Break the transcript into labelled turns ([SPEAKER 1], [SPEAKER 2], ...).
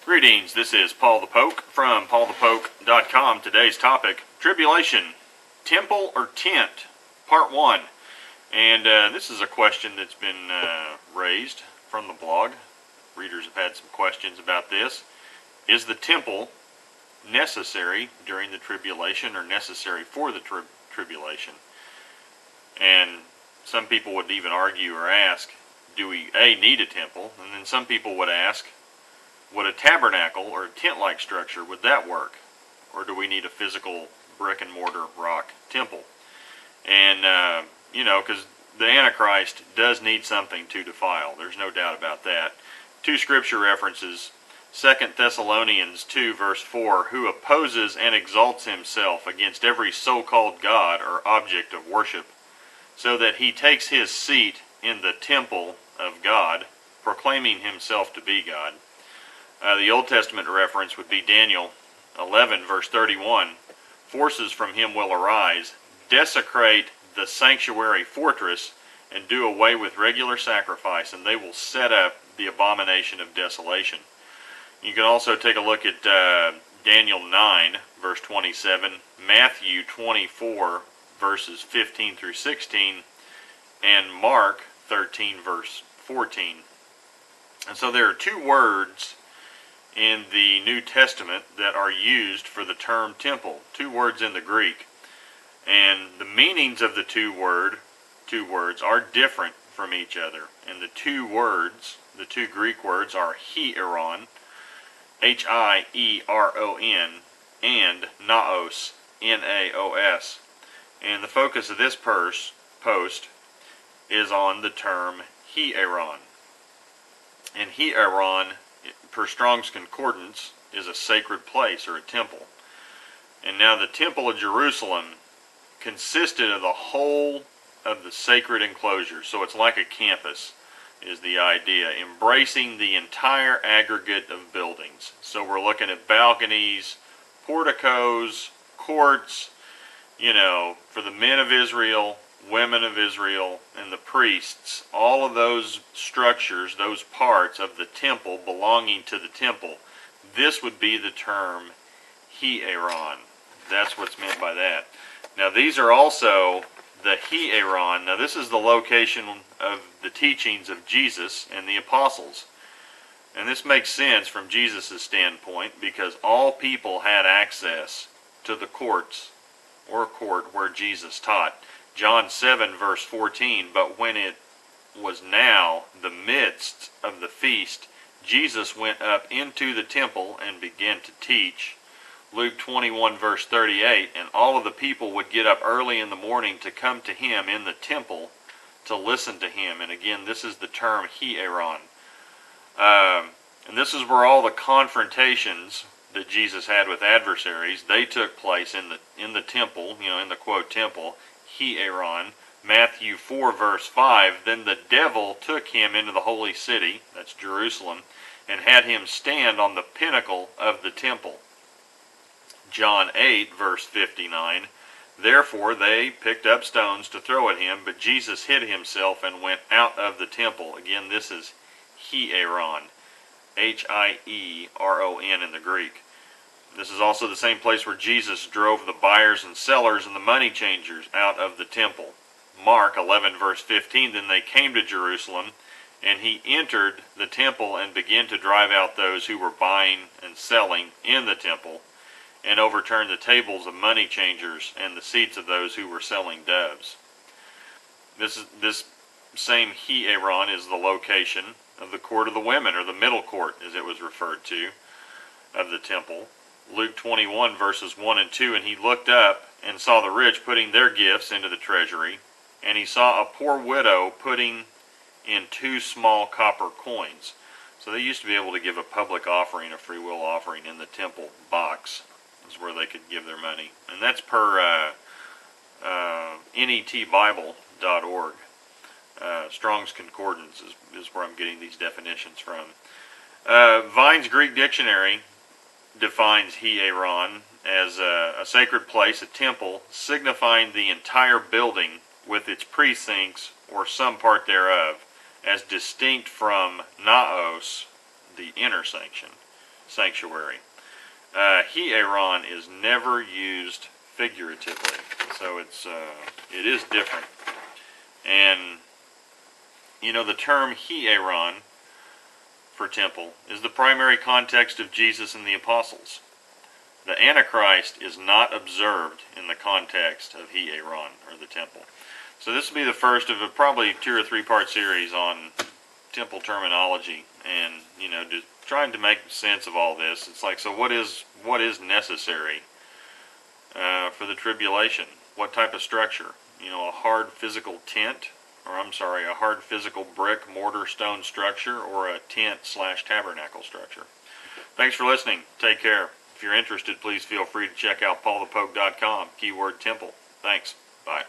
[SPEAKER 1] Greetings, this is Paul the Poke from paulthepoke.com. Today's topic, Tribulation, Temple or Tent, Part 1. And this is a question that's been raised from the blog. Readers have had some questions about this. Is the temple necessary during the tribulation or necessary for the tribulation? And some people would even argue or ask, do we need a temple? And then some people would ask, would a tabernacle or a tent-like structure, would that work? Or do we need a physical brick and mortar rock temple? And, because the Antichrist does need something to defile. There's no doubt about that. Two scripture references, 2 Thessalonians 2 verse 4, who opposes and exalts himself against every so-called God or object of worship, so that he takes his seat in the temple of God, proclaiming himself to be God. The Old Testament reference would be Daniel 11 verse 31. Forces from him will arise, desecrate the sanctuary fortress, and do away with regular sacrifice, and they will set up the abomination of desolation. You can also take a look at Daniel 9 verse 27, Matthew 24 verses 15 through 16, and Mark 13 verse 14. And so there are two words in the New Testament that are used for the term temple. Two words in the Greek. And the meanings of the two words are different from each other. And the two Greek words are hieron, H-I-E-R-O-N, and naos, N-A-O-S. And the focus of this post is on the term hieron. And hieron, per Strong's Concordance, is a sacred place or a temple. And now the Temple of Jerusalem consisted of the whole of the sacred enclosure. So it's like a campus is the idea, embracing the entire aggregate of buildings. So we're looking at balconies, porticos, courts, for the men of Israel, women of Israel, and the priests. All of those structures, those parts of the temple belonging to the temple. This would be the term hieron. That's what's meant by that. Now these are also the hieron. Now this is the location of the teachings of Jesus and the apostles. And this makes sense from Jesus' standpoint, because all people had access to the courts or court where Jesus taught. John 7 verse 14, but when it was now the midst of the feast, Jesus went up into the temple and began to teach. Luke 21 verse 38, and all of the people would get up early in the morning to come to him in the temple to listen to him. And again, this is the term hieron. And this is where all the confrontations that Jesus had with adversaries, they took place in the temple, in the quote temple, hieron. Matthew 4 verse 5, then the devil took him into the holy city, that's Jerusalem, and had him stand on the pinnacle of the temple. John 8 verse 59, therefore they picked up stones to throw at him, but Jesus hid himself and went out of the temple. Again, this is hieron, H-I-E-R-O-N in the Greek. This is also the same place where Jesus drove the buyers and sellers and the money changers out of the temple. Mark 11 verse 15, then they came to Jerusalem, and he entered the temple and began to drive out those who were buying and selling in the temple, and overturned the tables of money changers and the seats of those who were selling doves. This same hieron is the location of the court of the women, or the middle court as it was referred to, of the temple. Luke 21 verses 1 and 2, and he looked up and saw the rich putting their gifts into the treasury, and he saw a poor widow putting in 2 small copper coins. So they used to be able to give a public offering, a free will offering, in the temple box. Is where they could give their money. And that's per netbible.org. Strong's Concordance is where I'm getting these definitions from. Vine's Greek Dictionary defines hieron as a sacred place, a temple, signifying the entire building with its precincts or some part thereof, as distinct from naos, the inner sanction. sanctuary. Hieron is never used figuratively, so it is different. And you know, the term Hieron for temple is the primary context of Jesus and the apostles. The Antichrist is not observed in the context of Hieron, or the temple. So this will be the first of a probably 2 or 3 part series on temple terminology, and you know, just trying to make sense of all this. It's like, so what is necessary for the tribulation? What type of structure? You know, a hard physical tent, or I'm sorry, a hard physical brick, mortar, stone structure, or a tent/tabernacle structure. Thanks for listening. Take care. If you're interested, please feel free to check out paulthepoke.com, keyword temple. Thanks. Bye.